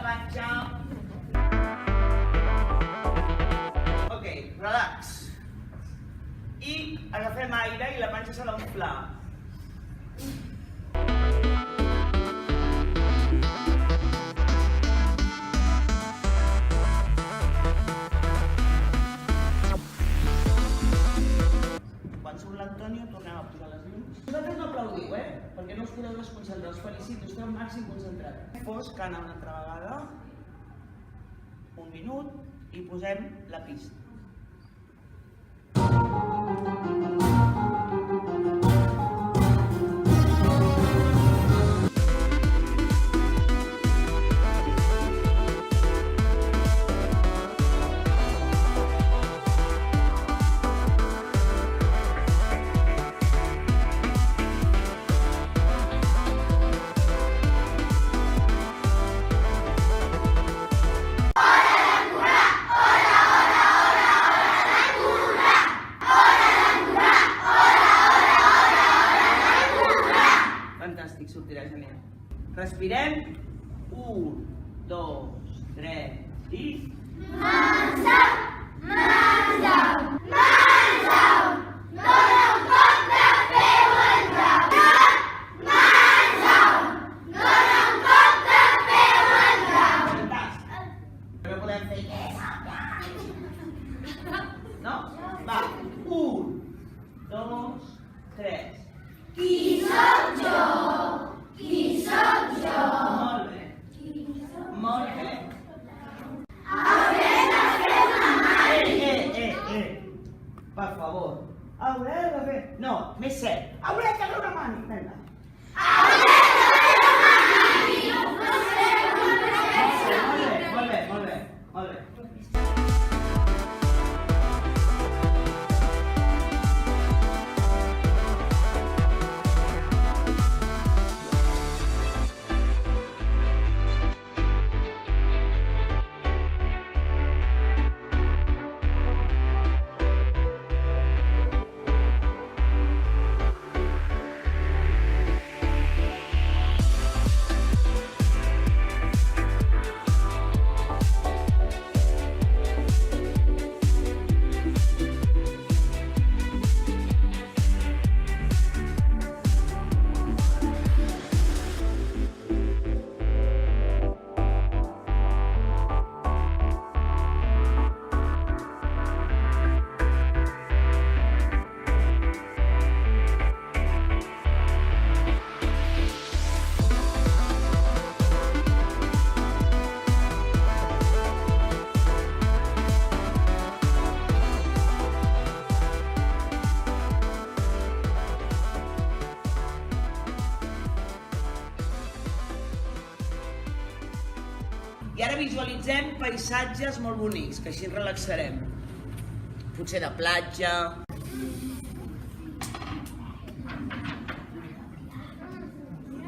panxa. Ok, relax. I agafem aire i la panxa s'ha d'inflar. Quan surt l'Antonio tornem a posar les llums. Vosaltres no aplaudiu, perquè no us podeu desconcentrar, us felicito, esteu al màxim concentrat. Fosc, cana una altra vegada, un minut i posem la pista. Fantàstic, sortirà genial. Respirem. 1, 2, 3 i... Mans up! Mans up! Mans up! Dóna un cop de peu enrere. Mans up! Dóna un cop de peu enrere. Fantàstic. Però podem fer... No? Va. 1, 2, 3. Qui sóc jo? Qui sóc jo? Molt bé. Molt bé. Haurem de fer una mani. Per favor. Haurem de fer... No, més sec. Haurem de fer una mani. Vinga. Haurem de fer una mani. No sé com Molt bé, molt bé, molt bé. I ara visualitzem paisatges molt bonics, que així ens relaxarem. Potser de platja.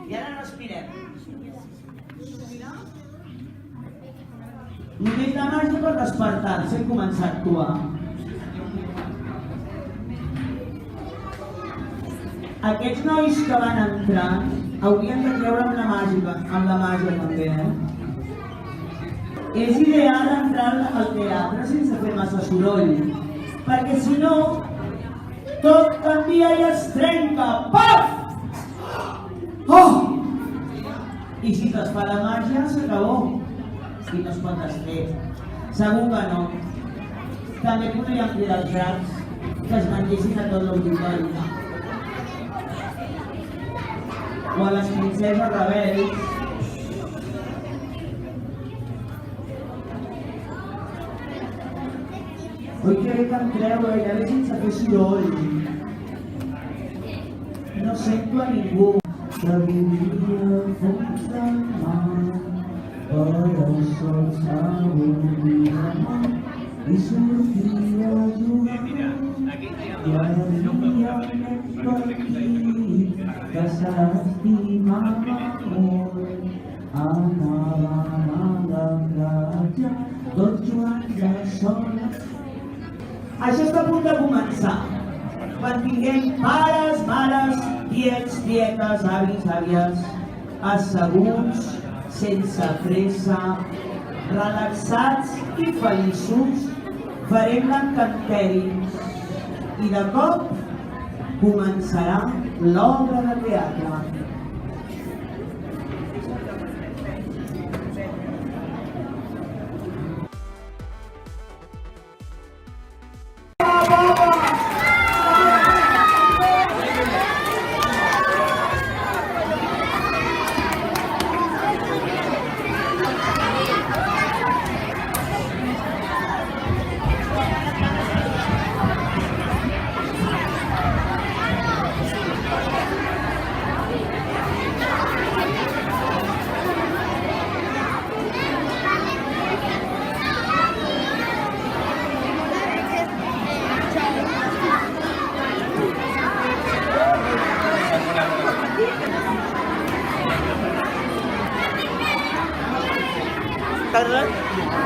I ara respirem. Només la màgia per despertar-se i començar a actuar. Aquests nois que van entrant haurien de creure en la màgia també, És ideal entrar al teatre sense fer massa soroll, perquè si no, tot canvia i es trenca. Paf! Oh! I si es fa la màgia, s'acabó. I no es pot desfer. Segur que no. També podríem cridar els dracs que es mengessin a tot l'auditori. O a les princeses rebels. Oi que bé que entreu gairebé sense fer soroll. No sento a ningú. Que vivia al fons del mar, però sols s'avorria i sortia a jugar. I ara havia un nen petit que s'estimava molt. Anàvem a la platja, tots jugant de sol. Això està a punt de començar. Quan tinguem pares, mares, tiets, tietes, avis, àvies, asseguts, sense pressa, relaxats i feliços, farem l'encanteri i de cop començarà l'obra de teatre. Perdón.